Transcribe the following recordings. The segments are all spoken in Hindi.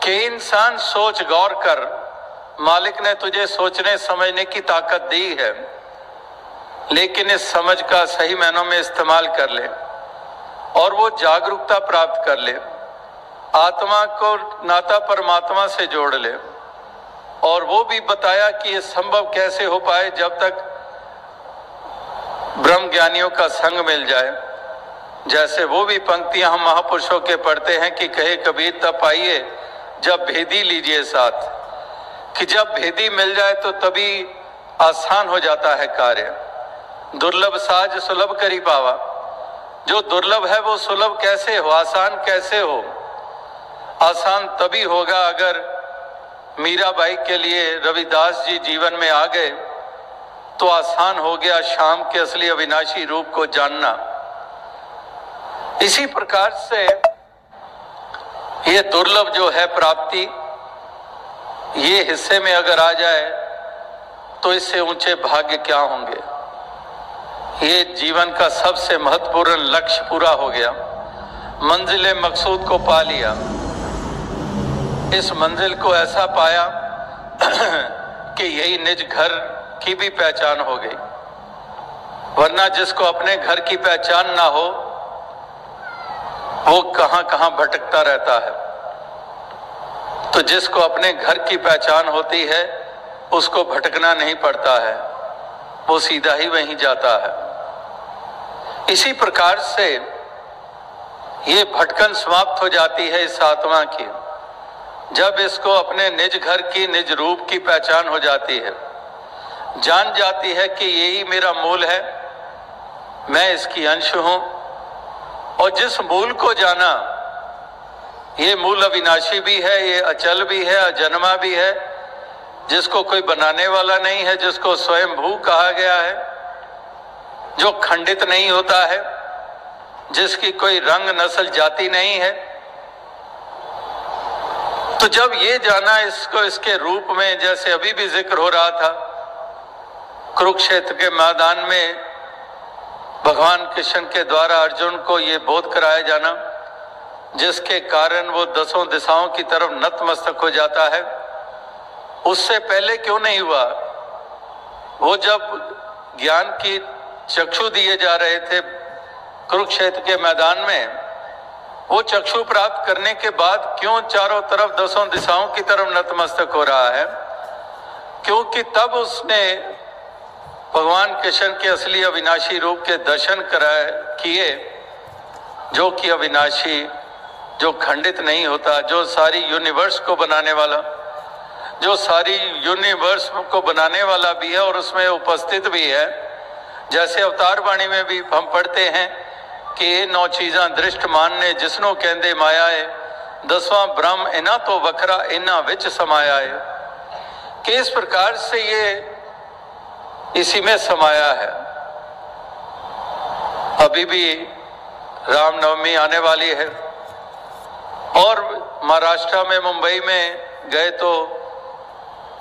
कि इंसान सोच गौर कर, मालिक ने तुझे सोचने समझने की ताकत दी है, लेकिन इस समझ का सही मायनों में इस्तेमाल कर ले और वो जागरूकता प्राप्त कर ले, आत्मा को नाता परमात्मा से जोड़ ले। और वो भी बताया कि ये संभव कैसे हो पाए जब तक ब्रह्म ज्ञानियों का संग मिल जाए। जैसे वो भी पंक्तियां हम महापुरुषों के पढ़ते हैं कि कहे कबीर तब आइए जब भेदी लीजिए साथ, कि जब भेदी मिल जाए तो तभी आसान हो जाता है कार्य। दुर्लभ साज सुलभ करी पावा, जो दुर्लभ है वो सुलभ कैसे हो, आसान कैसे हो? आसान तभी होगा अगर मीराबाई के लिए रविदास जी जीवन में आ गए तो आसान हो गया शाम के असली अविनाशी रूप को जानना। इसी प्रकार से ये दुर्लभ जो है प्राप्ति, ये हिस्से में अगर आ जाए तो इससे ऊंचे भाग्य क्या होंगे। ये जीवन का सबसे महत्वपूर्ण लक्ष्य पूरा हो गया, मंजिल मकसूद को पा लिया। इस मंजिल को ऐसा पाया कि यही निज घर की भी पहचान हो गई। वरना जिसको अपने घर की पहचान ना हो वो कहां कहां भटकता रहता है। तो जिसको अपने घर की पहचान होती है उसको भटकना नहीं पड़ता है, वो सीधा ही वहीं जाता है। इसी प्रकार से ये भटकन समाप्त हो जाती है इस आत्मा की, जब इसको अपने निज घर की निज रूप की पहचान हो जाती है, जान जाती है कि यही मेरा मूल है, मैं इसकी अंश हूं। और जिस मूल को जाना, ये मूल अविनाशी भी है, ये अचल भी है, अजन्मा भी है, जिसको कोई बनाने वाला नहीं है, जिसको स्वयं भू कहा गया है, जो खंडित नहीं होता है, जिसकी कोई रंग नस्ल जाति नहीं है। तो जब ये जाना इसको इसके रूप में, जैसे अभी भी जिक्र हो रहा था कुरुक्षेत्र के मैदान में भगवान कृष्ण के द्वारा अर्जुन को ये बोध कराया जाना, जिसके कारण वो दसों दिशाओं की तरफ नतमस्तक हो जाता है, उससे पहले क्यों नहीं हुआ? वो जब ज्ञान की चक्षु दिए जा रहे थे कुरुक्षेत्र के मैदान में, वो चक्षु प्राप्त करने के बाद क्यों चारों तरफ दसों दिशाओं की तरफ नतमस्तक हो रहा है? क्योंकि तब उसने भगवान कृष्ण के असली अविनाशी रूप के दर्शन किए, जो कि अविनाशी, जो खंडित नहीं होता, जो सारी यूनिवर्स को बनाने वाला, जो सारी यूनिवर्स को बनाने वाला भी है और उसमें उपस्थित भी है। जैसे अवतार वाणी में भी हम पढ़ते हैं कि ये 9 चीज़ां दृष्ट मानने जिसनों कहंदे माया है, 10वां ब्रह्म इना तो वखरा इना विच समाया है। कि इस प्रकार से ये इसी में समाया है। अभी भी रामनवमी आने वाली है और महाराष्ट्र में मुंबई में गए तो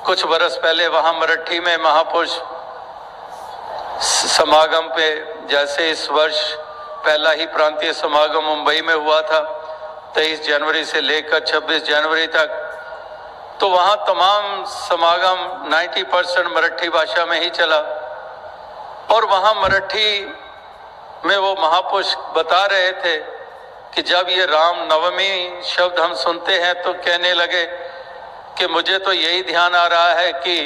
कुछ बरस पहले वहां मराठी में महापुरुष समागम पे, जैसे इस वर्ष पहला ही प्रांतीय समागम मुंबई में हुआ था 23 जनवरी से लेकर 26 जनवरी तक, तो वहां तमाम समागम 90% मराठी भाषा में ही चला। और वहां मराठी में वो महापुरुष बता रहे थे कि जब ये राम नवमी शब्द हम सुनते हैं तो कहने लगे कि मुझे तो यही ध्यान आ रहा है कि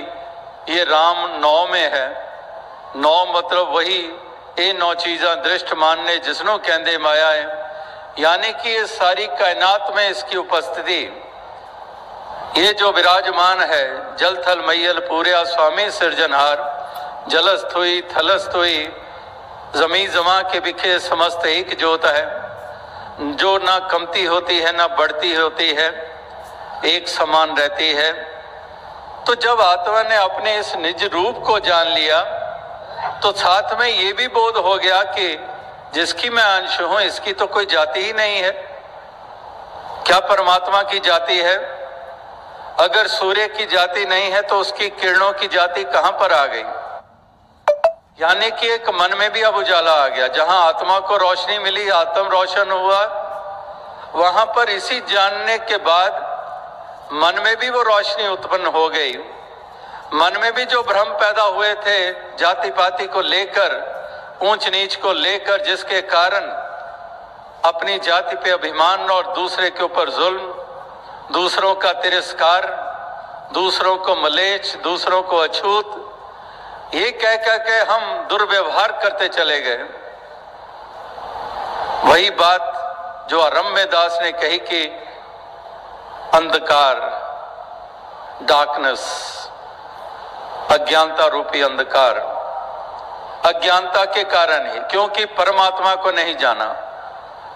ये राम 9 में है। 9 मतलब वही ये 9 चीज़ां दृष्ट मानने जिसनों कहंदे माया है, यानी कि ये सारी कायनात में इसकी उपस्थिति, ये जो विराजमान है, जल थल मैयल पूर्या स्वामी सिरजनहार, जलस्थ हुई थलस्थ हुई जमी जमा के बिखे समस्त एक जोत है, जो ना कमती होती है ना बढ़ती होती है, एक समान रहती है। तो जब आत्मा ने अपने इस निज रूप को जान लिया तो साथ में ये भी बोध हो गया कि जिसकी मैं अंश हूं इसकी तो कोई जाति ही नहीं है। क्या परमात्मा की जाति है? अगर सूर्य की जाति नहीं है तो उसकी किरणों की जाति कहां पर आ गई? यानी कि एक मन में भी अब उजाला आ गया। जहां आत्मा को रोशनी मिली, आत्म रोशन हुआ, वहां पर इसी जानने के बाद मन में भी वो रोशनी उत्पन्न हो गई। मन में भी जो भ्रम पैदा हुए थे जाति पाति को लेकर, ऊंच नीच को लेकर, जिसके कारण अपनी जाति पे अभिमान और दूसरे के ऊपर जुल्म, दूसरों का तिरस्कार, दूसरों को मलेच्छ, दूसरों को अछूत, ये कह कह के हम दुर्व्यवहार करते चले गए। वही बात जो अरम्य दास ने कही कि अंधकार, डार्कनेस, अज्ञानता रूपी अंधकार, अज्ञानता के कारण ही, क्योंकि परमात्मा को नहीं जाना।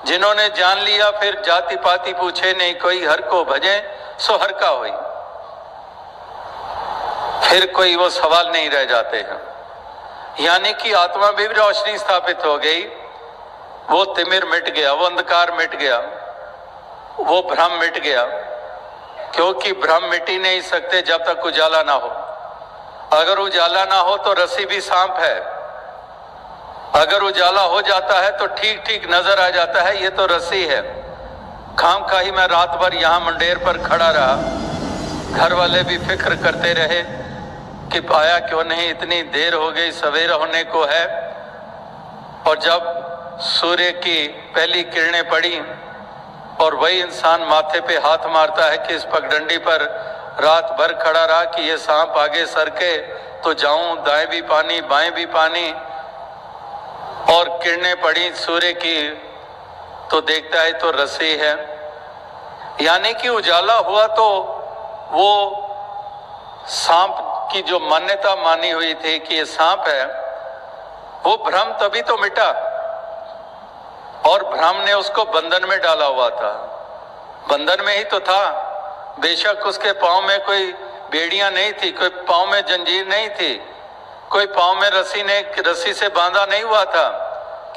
जिन्होंने जान लिया फिर जाति पाति पूछे नहीं कोई, हर को भजे सो हर का होई, फिर कोई वो सवाल नहीं रह जाते हैं। यानी कि आत्मा में भी रोशनी स्थापित हो गई, वो तिमिर मिट गया, वो अंधकार मिट गया, वो भ्रम मिट गया। क्योंकि भ्रम मिट ही नहीं सकते जब तक उजाला ना हो। अगर उजाला ना हो तो रस्सी भी सांप है, अगर उजाला हो जाता है तो ठीक ठीक नजर आ जाता है ये तो रस्सी है। खाम खा ही मैं रात भर यहाँ मंडेर पर खड़ा रहा, घर वाले भी फिक्र करते रहे कि पाया क्यों नहीं, इतनी देर हो गई, सवेरा होने को है। और जब सूर्य की पहली किरणें पड़ी और वही इंसान माथे पे हाथ मारता है कि इस पगडंडी पर रात भर खड़ा रहा कि ये सांप आगे सरके तो जाऊं, दाएं भी पानी बाएं भी पानी, और किरणें पड़ी सूर्य की तो देखता है तो रस्सी है। यानी कि उजाला हुआ तो वो सांप की जो मान्यता मानी हुई थी कि ये सांप है, वो भ्रम तभी तो मिटा। और भ्रम ने उसको बंधन में डाला हुआ था, बंधन में ही तो था। बेशक उसके पांव में कोई बेड़ियां नहीं थी, कोई पांव में जंजीर नहीं थी, कोई पांव में रस्सी से बांधा नहीं हुआ था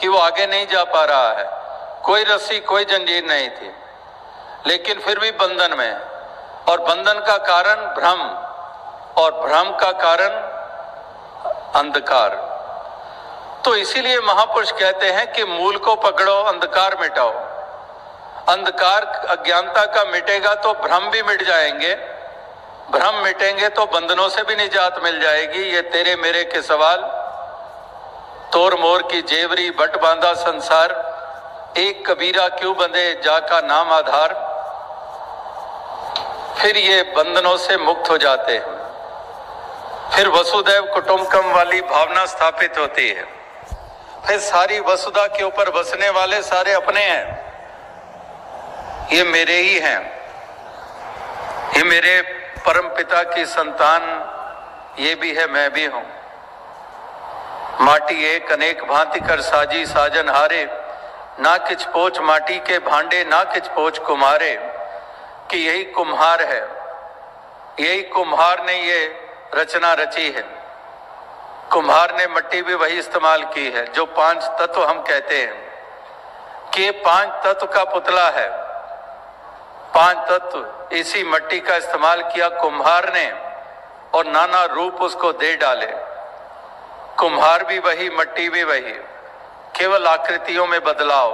कि वो आगे नहीं जा पा रहा है, कोई रस्सी कोई जंजीर नहीं थी, लेकिन फिर भी बंधन में। और बंधन का कारण भ्रम, और भ्रम का कारण अंधकार। तो इसीलिए महापुरुष कहते हैं कि मूल को पकड़ो, अंधकार मिटाओ। अंधकार अज्ञानता का मिटेगा तो भ्रम भी मिट जाएंगे, भ्रम मिटेंगे तो बंधनों से भी निजात मिल जाएगी। ये तेरे मेरे के सवाल, तोर मोर की जेवरी बट बांधा संसार, एक कबीरा क्यों बंधे जाका नाम आधार। फिर ये बंधनों से मुक्त हो जाते हैं, फिर वसुदैव कुटुंबकम वाली भावना स्थापित होती है, फिर सारी वसुधा के ऊपर बसने वाले सारे अपने हैं, ये मेरे ही हैं, ये मेरे परम पिता की संतान, ये भी है मैं भी हूं। माटी एक अनेक भांति कर साजी साजन हारे, ना किछ पोच माटी के भांडे ना किछ पोच कुम्हारे। कि यही कुम्हार है, यही कुम्हार ने ये रचना रची है। कुम्हार ने मिट्टी भी वही इस्तेमाल की है जो पांच तत्व हम कहते हैं कि ये पांच तत्व का पुतला है। पांच तत्व इसी मिट्टी का इस्तेमाल किया कुम्हार ने और नाना रूप उसको दे डाले। कुम्हार भी वही, मिट्टी भी वही, केवल आकृतियों में बदलाव।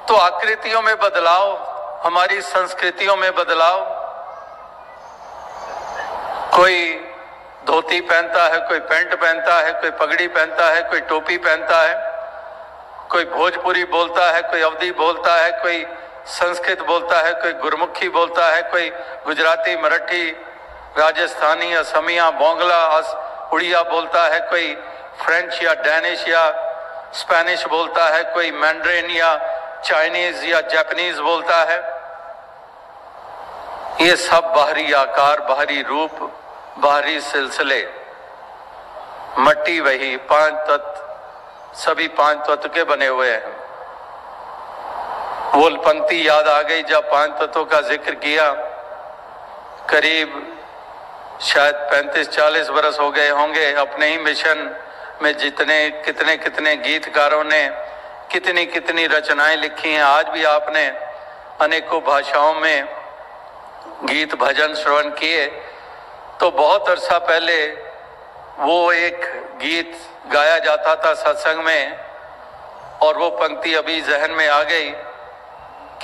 तो आकृतियों में बदलाव, हमारी संस्कृतियों में बदलाव। कोई धोती पहनता है, कोई पैंट पहनता है, कोई पगड़ी पहनता है, कोई टोपी पहनता है, कोई भोजपुरी बोलता है, कोई अवधी बोलता है, कोई संस्कृत बोलता है, कोई गुरमुखी बोलता है, कोई गुजराती, मराठी, राजस्थानी, असमिया, बोंगला, उड़िया बोलता है, कोई फ्रेंच या डैनिश या स्पेनिश बोलता है, कोई मैंड्रिन या चाइनीज या जापानीज बोलता है। ये सब बाहरी आकार, बाहरी रूप, बाहरी सिलसिले, मिट्टी वही, पांच तत्व, सभी पांच तत्व के बने हुए हैं। वो पंक्ति याद आ गई जब पांच तत्वों का जिक्र किया। करीब शायद 35-40 बरस हो गए होंगे अपने ही मिशन में जितने कितने गीतकारों ने कितनी कितनी रचनाएं लिखी हैं। आज भी आपने अनेकों भाषाओं में गीत भजन श्रवण किए। तो बहुत अरसा पहले वो एक गीत गाया जाता था सत्संग में, और वो पंक्ति अभी जहन में आ गई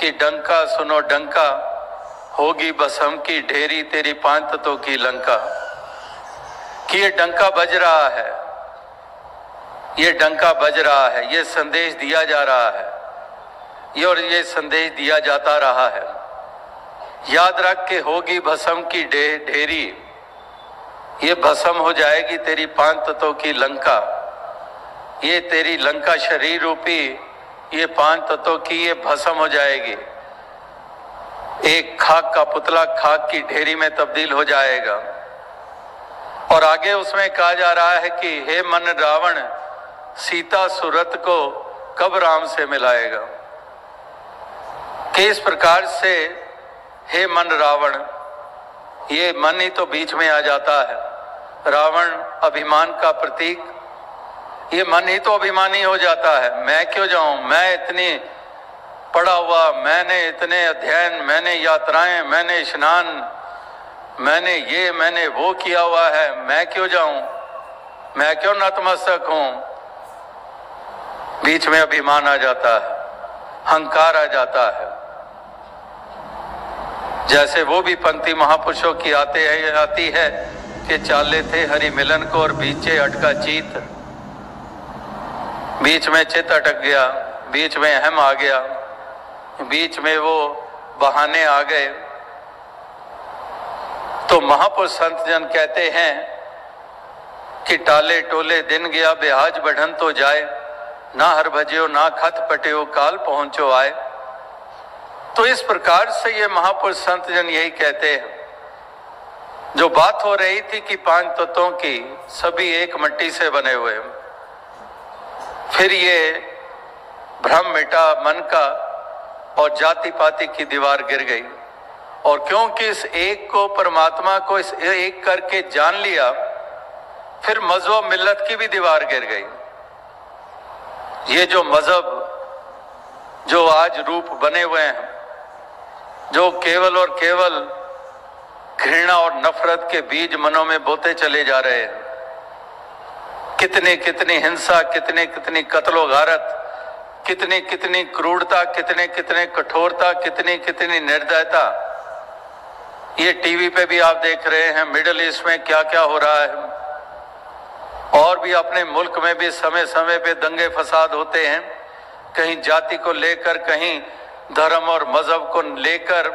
कि डंका सुनो डंका, होगी भस्म की ढेरी तेरी पांच तत्वों की लंका। कि ये डंका बज रहा है, ये डंका बज रहा है, ये संदेश दिया जा रहा है, ये संदेश दिया जाता रहा है। याद रख के होगी भस्म की ढेरी, ये भस्म हो जाएगी तेरी पांच तत्वों की लंका। ये तेरी लंका शरीर रूपी ये पांच तत्वों की ये भस्म हो जाएगी। एक खाक का पुतला खाक की ढेरी में तब्दील हो जाएगा। और आगे उसमें कहा जा रहा है कि हे मन रावण, सीता सूरत को कब राम से मिलाएगा। कि इस प्रकार से हे मन रावण, ये मन ही तो बीच में आ जाता है। रावण अभिमान का प्रतीक, ये मन ही तो अभिमानी हो जाता है। मैं क्यों जाऊं, मैं इतनी पढ़ा हुआ, मैंने इतने अध्ययन, मैंने यात्राएं, मैंने स्नान, मैंने ये मैंने वो किया हुआ है, मैं क्यों जाऊं, मैं क्यों नतमस्तक हूं। बीच में अभिमान आ जाता है, अहंकार आ जाता है। जैसे वो भी पंक्ति महापुरुषों की आती है कि चाले थे हरि मिलन को और बीचे अटका चीत। बीच में चित अटक गया, बीच में अहम आ गया, बीच में वो बहाने आ गए। तो महापुरुष संत जन कहते हैं कि टाले टोले दिन गया बेहाज बढ़न तो जाए, ना हर भजियो ना खत पटियो काल पहुंचो आए। तो इस प्रकार से ये महापुरुष संत जन यही कहते हैं। जो बात हो रही थी कि पांच तत्वों की, सभी एक मिट्टी से बने हुए, फिर ये भ्रम मिटा मन का और जाति पाति की दीवार गिर गई। और क्योंकि इस एक को, परमात्मा को इस एक करके जान लिया, फिर मजहब मिल्लत की भी दीवार गिर गई। ये जो मजहब जो आज रूप बने हुए हैं, जो केवल और केवल घृणा और नफरत के बीज मनों में बोते चले जा रहे हैं। कितनी कितनी हिंसा, कितनी कितनी कत्लो गारत, कितनी कितनी क्रूरता, कितने कितने कठोरता, कितनी कितनी निर्दयता। ये टीवी पे भी आप देख रहे हैं, मिडिल ईस्ट में क्या क्या हो रहा है। और भी अपने मुल्क में भी समय समय पे दंगे फसाद होते हैं, कहीं जाति को लेकर, कहीं धर्म और मजहब को लेकर।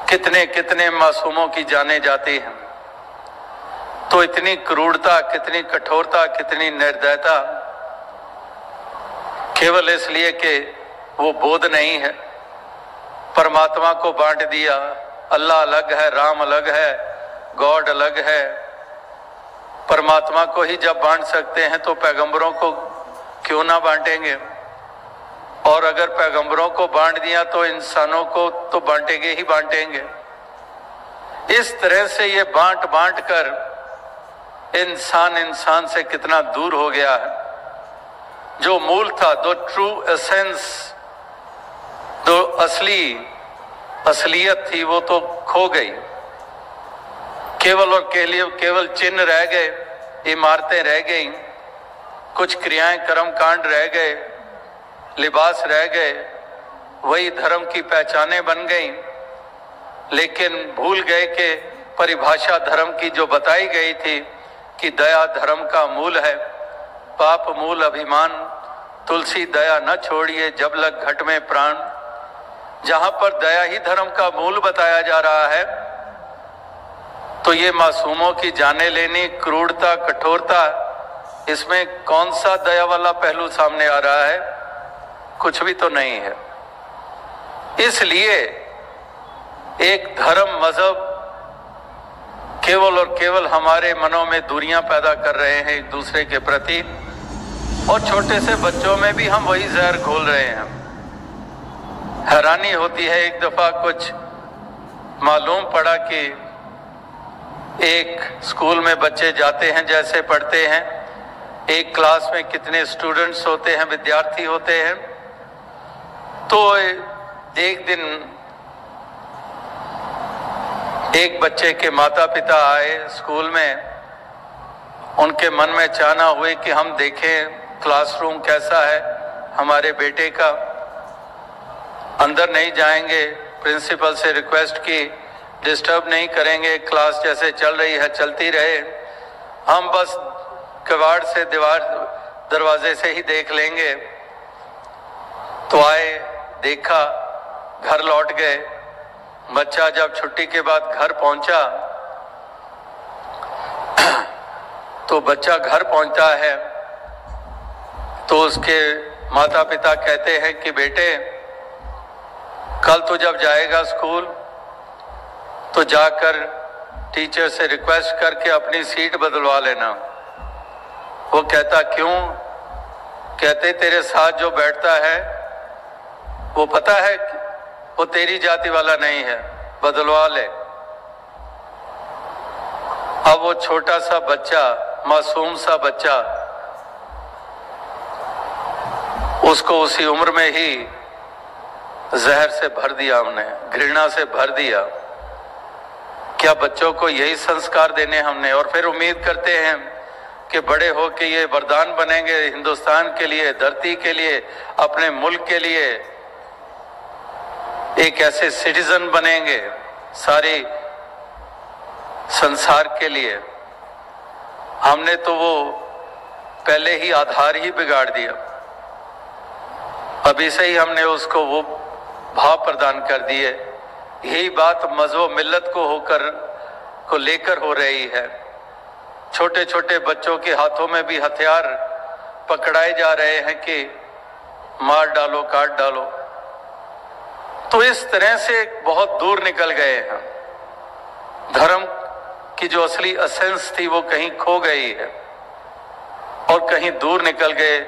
कितने कितने मासूमों की जाने जाती हैं। तो इतनी क्रूरता, कितनी कठोरता, कितनी निर्दयता, केवल इसलिए कि वो बोध नहीं है। परमात्मा को बांट दिया, अल्लाह अलग है, राम अलग है, गॉड अलग है। परमात्मा को ही जब बांट सकते हैं तो पैगंबरों को क्यों ना बांटेंगे। और अगर पैगंबरों को बांट दिया तो इंसानों को तो बांटेंगे ही बांटेंगे। इस तरह से ये बांट बांट कर इंसान इंसान से कितना दूर हो गया है। जो मूल था, दो ट्रू एसेंस, जो असलियत थी, वो तो खो गई। केवल और केवल चिन्ह रह गए, इमारतें रह गई, कुछ क्रियाएं कर्म कांड रह गए, लिबास रह गए, वही धर्म की पहचानें बन गई। लेकिन भूल गए कि परिभाषा धर्म की जो बताई गई थी कि दया धर्म का मूल है, पाप मूल अभिमान, तुलसी दया न छोड़िए जब लग घट में प्राण। जहां पर दया ही धर्म का मूल बताया जा रहा है, तो ये मासूमों की जाने लेनी, क्रूरता, कठोरता, इसमें कौन सा दया वाला पहलू सामने आ रहा है? कुछ भी तो नहीं है। इसलिए एक धर्म मजहब केवल और केवल हमारे मनों में दूरियां पैदा कर रहे हैं एक दूसरे के प्रति, और छोटे से बच्चों में भी हम वही जहर घोल रहे हैं। हैरानी होती है, एक दफा कुछ मालूम पड़ा कि एक स्कूल में बच्चे जाते हैं, जैसे पढ़ते हैं, एक क्लास में कितने स्टूडेंट्स होते हैं, विद्यार्थी होते हैं। तो एक दिन एक बच्चे के माता पिता आए स्कूल में। उनके मन में चाहना हुई कि हम देखें क्लासरूम कैसा है हमारे बेटे का। अंदर नहीं जाएंगे, प्रिंसिपल से रिक्वेस्ट की, डिस्टर्ब नहीं करेंगे, क्लास जैसे चल रही है चलती रहे, हम बस कबाड़ से दरवाजे से ही देख लेंगे। तो आए, देखा, घर लौट गए। बच्चा जब छुट्टी के बाद घर पहुंचा तो बच्चा घर पहुंचता है तो उसके माता पिता कहते हैं कि बेटे कल तो जब जाएगा स्कूल तो जाकर टीचर से रिक्वेस्ट करके अपनी सीट बदलवा लेना। वो कहता क्यों? कहते तेरे साथ जो बैठता है वो पता है वो तेरी जाति वाला नहीं है, बदलवा ले। अब वो छोटा सा बच्चा, मासूम सा बच्चा, उसको उसी उम्र में ही जहर से भर दिया हमने, घृणा से भर दिया। क्या बच्चों को यही संस्कार देने हमने? और फिर उम्मीद करते हैं कि बड़े हो के ये वरदान बनेंगे हिंदुस्तान के लिए, धरती के लिए, अपने मुल्क के लिए, एक ऐसे सिटीजन बनेंगे सारे संसार के लिए। हमने तो वो पहले ही आधार ही बिगाड़ दिया। अभी से ही हमने उसको वो भाव प्रदान कर दिए। यही बात मजहब मिल्लत को लेकर हो रही है। छोटे छोटे बच्चों के हाथों में भी हथियार पकड़ाए जा रहे हैं कि मार डालो, काट डालो। तो इस तरह से बहुत दूर निकल गए हैं। धर्म की जो असली एसेंस थी वो कहीं खो गई है और कहीं दूर निकल गए।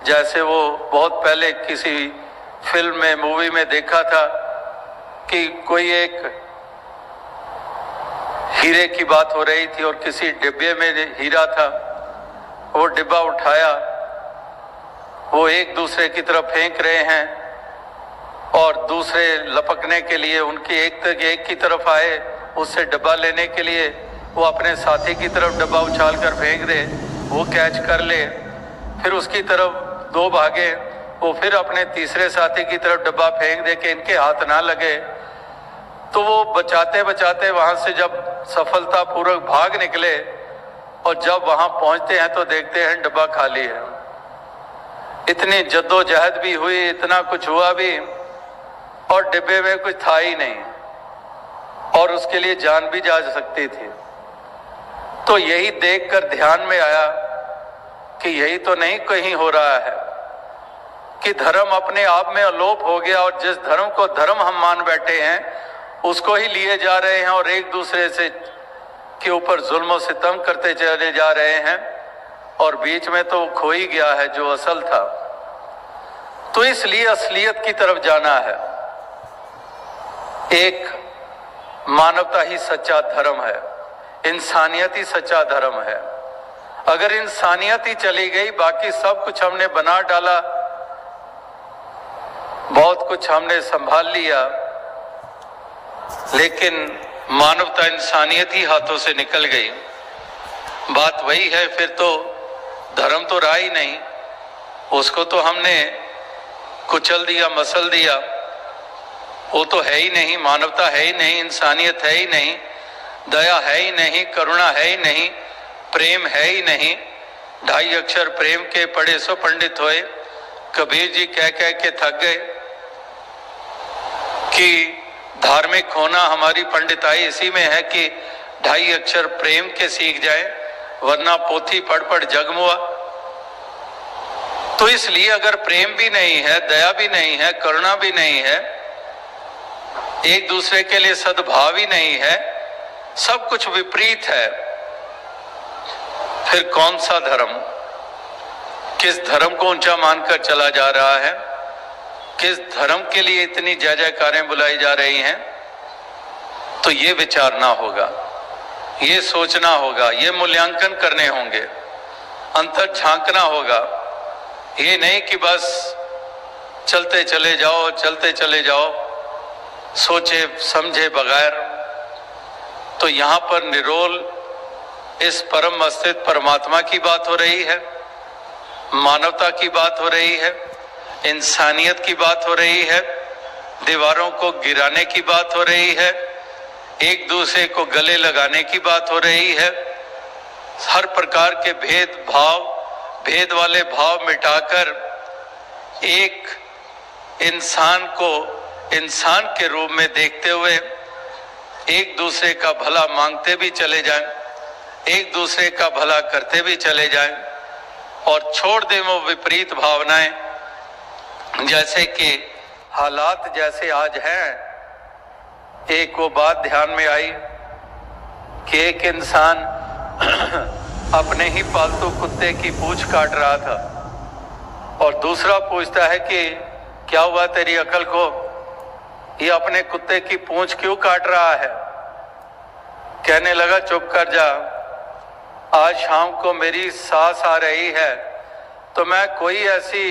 जैसे वो बहुत पहले किसी फिल्म में, मूवी में देखा था कि कोई एक हीरे की बात हो रही थी और किसी डिब्बे में हीरा था। वो डिब्बा उठाया, वो एक दूसरे की तरफ फेंक रहे हैं और दूसरे लपकने के लिए उनकी एक की तरफ आए, उससे डब्बा लेने के लिए वो अपने साथी की तरफ डब्बा उछाल कर फेंक दे, वो कैच कर ले, फिर उसकी तरफ दो भागे, वो फिर अपने तीसरे साथी की तरफ डब्बा फेंक दे कि इनके हाथ ना लगे। तो वो बचाते बचाते वहां से जब सफलतापूर्वक भाग निकले और जब वहां पहुंचते हैं तो देखते हैं डब्बा खाली है। इतनी जद्दोजहद भी हुई, इतना कुछ हुआ भी, और डिब्बे में कुछ था ही नहीं और उसके लिए जान भी जा सकती थी। तो यही देखकर ध्यान में आया कि यही तो नहीं कहीं हो रहा है कि धर्म अपने आप में अलोप हो गया और जिस धर्म को धर्म हम मान बैठे हैं उसको ही लिए जा रहे हैं और एक दूसरे से के ऊपर जुल्म सितम करते चले जा रहे हैं और बीच में तो खो ही गया है जो असल था। तो इसलिए असलियत की तरफ जाना है। एक मानवता ही सच्चा धर्म है, इंसानियत ही सच्चा धर्म है। अगर इंसानियत ही चली गई, बाकी सब कुछ हमने बना डाला, बहुत कुछ हमने संभाल लिया, लेकिन मानवता, इंसानियत ही हाथों से निकल गई। बात वही है, फिर तो धर्म तो रहा ही नहीं, उसको तो हमने कुचल दिया, मसल दिया। वो तो है ही नहीं, मानवता है ही नहीं, इंसानियत है ही नहीं, दया है ही नहीं, करुणा है ही नहीं, प्रेम है ही नहीं। 2.5 अक्षर प्रेम के पढ़े सो पंडित होए, कबीर जी कह कह के थक गए कि धार्मिक होना, हमारी पंडिताई इसी में है कि 2.5 अक्षर प्रेम के सीख जाए, वरना पोथी पढ़ पढ़ जगमुआ। तो इसलिए अगर प्रेम भी नहीं है, दया भी नहीं है, करुणा भी नहीं है, एक दूसरे के लिए सद्भाव ही नहीं है, सब कुछ विपरीत है, फिर कौन सा धर्म? किस धर्म को ऊंचा मानकर चला जा रहा है? किस धर्म के लिए इतनी जय जयकारें बुलाई जा रही हैं? तो ये विचारना होगा, ये सोचना होगा, ये मूल्यांकन करने होंगे, अंतर झांकना होगा। ये नहीं कि बस चलते चले जाओ, चलते चले जाओ, सोचे समझे बगैर। तो यहां पर निरोल इस परम अस्तित्व परमात्मा की बात हो रही है, मानवता की बात हो रही है, इंसानियत की बात हो रही है। दीवारों को गिराने की बात हो रही है, एक दूसरे को गले लगाने की बात हो रही है, हर प्रकार के भेद वाले भाव मिटाकर एक इंसान को इंसान के रूप में देखते हुए एक दूसरे का भला मांगते भी चले जाएं, एक दूसरे का भला करते भी चले जाएं और छोड़ दें वो विपरीत भावनाएं। जैसे कि हालात जैसे आज हैं, एक वो बात ध्यान में आई कि एक इंसान अपने ही पालतू कुत्ते की पूंछ काट रहा था और दूसरा पूछता है कि क्या हुआ तेरी अकल को, ये अपने कुत्ते की पूंछ क्यों काट रहा है? कहने लगा चुप कर जा, आज शाम को मेरी सास आ रही है तो मैं कोई ऐसी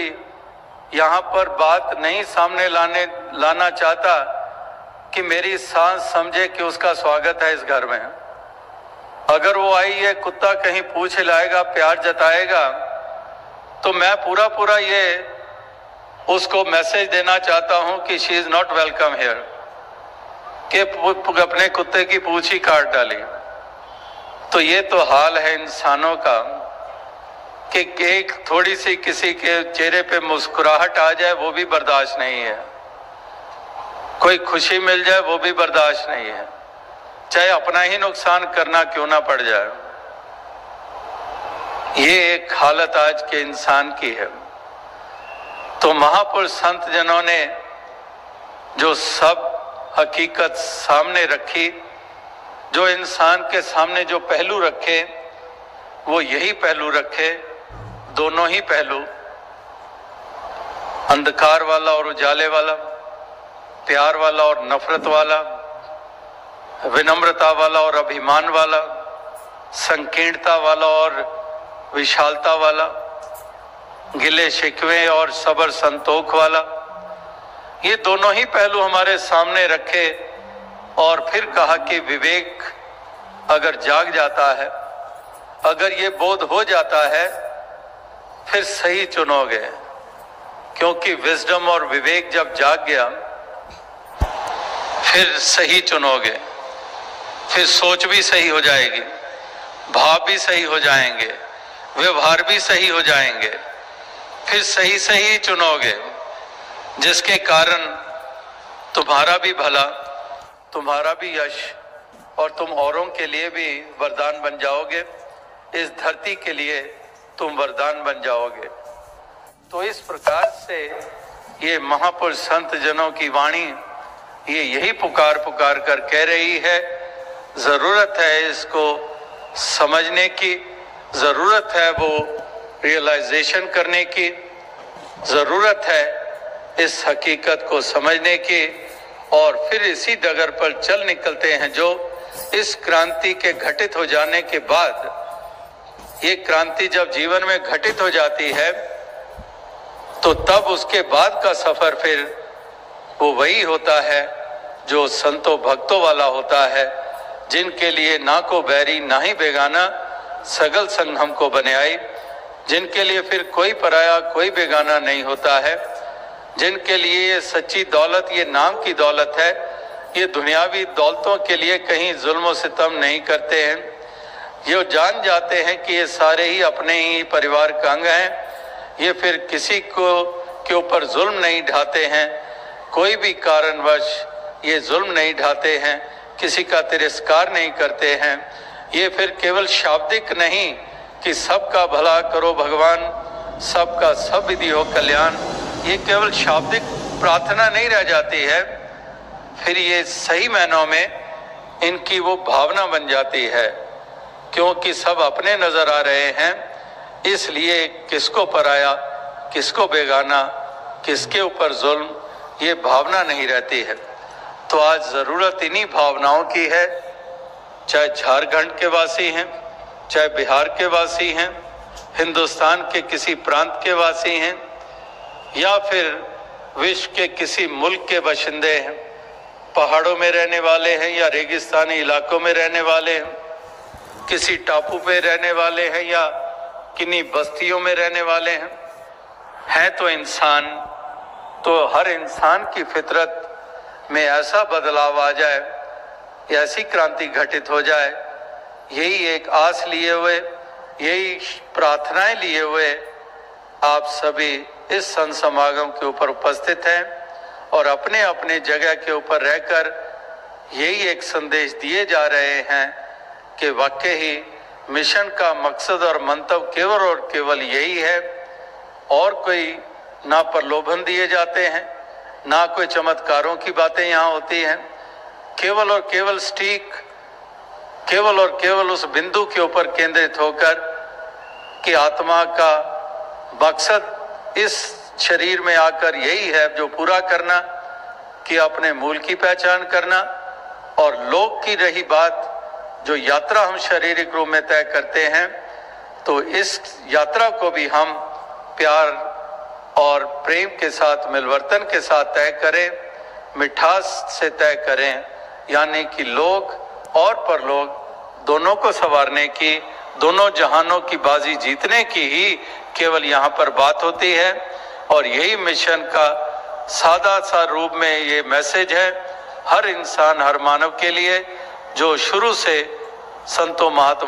यहाँ पर बात नहीं सामने लाना चाहता कि मेरी सास समझे कि उसका स्वागत है इस घर में। अगर वो आई ये कुत्ता कहीं पूछ हिलाएगा, प्यार जताएगा, तो मैं पूरा ये उसको मैसेज देना चाहता हूं कि she is not welcome here, कि अपने कुत्ते की पूंछ ही काट डाली। तो ये तो हाल है इंसानों का कि एक थोड़ी सी किसी के चेहरे पे मुस्कुराहट आ जाए वो भी बर्दाश्त नहीं है, कोई खुशी मिल जाए वो भी बर्दाश्त नहीं है, चाहे अपना ही नुकसान करना क्यों ना पड़ जाए। ये एक हालत आज के इंसान की है। तो महापुरुष संत जनों ने जो सब हकीकत सामने रखी, जो इंसान के सामने जो पहलू रखे, वो यही पहलू रखे, दोनों ही पहलू, अंधकार वाला और उजाले वाला, प्यार वाला और नफरत वाला, विनम्रता वाला और अभिमान वाला, संकीर्णता वाला और विशालता वाला, गिले शिकवे और सबर संतोख वाला, ये दोनों ही पहलू हमारे सामने रखे और फिर कहा कि विवेक अगर जाग जाता है, अगर ये बोध हो जाता है, फिर सही चुनोगे, क्योंकि विजडम और विवेक जब जाग गया फिर सही चुनोगे, फिर सोच भी सही हो जाएगी, भाव भी सही हो जाएंगे, व्यवहार भी सही हो जाएंगे, फिर सही चुनोगे, जिसके कारण तुम्हारा भी भला, तुम्हारा भी यश और तुम औरों के लिए भी वरदान बन जाओगे, इस धरती के लिए तुम वरदान बन जाओगे। तो इस प्रकार से ये महापुरुष संत जनों की वाणी ये यही पुकार कर कह रही है, जरूरत है इसको समझने की, जरूरत है वो रियलाइजेशन करने की, जरूरत है इस हकीकत को समझने की और फिर इसी डगर पर चल निकलते हैं जो इस क्रांति के घटित हो जाने के बाद, ये क्रांति जब जीवन में घटित हो जाती है तो तब उसके बाद का सफर फिर वो वही होता है जो संतों भक्तों वाला होता है, जिनके लिए ना को बैरी ना ही बेगाना सगल संग हमको बने आई, जिनके लिए फिर कोई पराया कोई बेगाना नहीं होता है, जिनके लिए ये सच्ची दौलत ये नाम की दौलत है, ये दुनियावी दौलतों के लिए कहीं जुल्म और सितम नहीं करते हैं, ये जान जाते हैं कि ये सारे ही अपने ही परिवार का अंग हैं, ये फिर किसी को के ऊपर जुल्म नहीं ढाते हैं, कोई भी कारणवश ये जुल्म नहीं ढाते हैं, किसी का तिरस्कार नहीं करते हैं, ये फिर केवल शाब्दिक नहीं कि सबका भला करो भगवान, सबका सब विधि हो कल्याण, ये केवल शाब्दिक प्रार्थना नहीं रह जाती है, फिर ये सही मायनों में इनकी वो भावना बन जाती है, क्योंकि सब अपने नजर आ रहे हैं, इसलिए किसको पराया किसको बेगाना किसके ऊपर जुल्म ये भावना नहीं रहती है। तो आज जरूरत इन्हीं भावनाओं की है, चाहे झारखंड के वासी हैं, चाहे बिहार के वासी हैं, हिंदुस्तान के किसी प्रांत के वासी हैं, या फिर विश्व के किसी मुल्क के बाशिंदे हैं, पहाड़ों में रहने वाले हैं या रेगिस्तानी इलाकों में रहने वाले हैं, किसी टापू पे रहने वाले हैं या किन्हीं बस्तियों में रहने वाले हैं, तो इंसान, तो हर इंसान की फितरत में ऐसा बदलाव आ जाए, ऐसी क्रांति घटित हो जाए, यही एक आस लिए हुए, यही प्रार्थनाएं लिए हुए आप सभी इस संत समागम के ऊपर उपस्थित हैं और अपने अपने जगह के ऊपर रहकर यही एक संदेश दिए जा रहे हैं कि वाकई ही मिशन का मकसद और मंतव्य केवल और केवल यही है, और कोई ना प्रलोभन दिए जाते हैं, ना कोई चमत्कारों की बातें यहाँ होती हैं। केवल और केवल स्टिक, केवल और केवल उस बिंदु के ऊपर केंद्रित होकर कि आत्मा का मकसद इस शरीर में आकर यही है जो पूरा करना, कि अपने मूल की पहचान करना। और लोक की रही बात, जो यात्रा हम शारीरिक रूप में तय करते हैं, तो इस यात्रा को भी हम प्यार और प्रेम के साथ, मिलवर्तन के साथ तय करें, मिठास से तय करें, यानी कि लोक और परलोक दोनों को संवारने की, दोनों जहानों की बाजी जीतने की ही केवल यहाँ पर बात होती है। और यही मिशन का सादा सा रूप में ये मैसेज है हर इंसान, हर मानव के लिए, जो शुरू से संतों महात्मा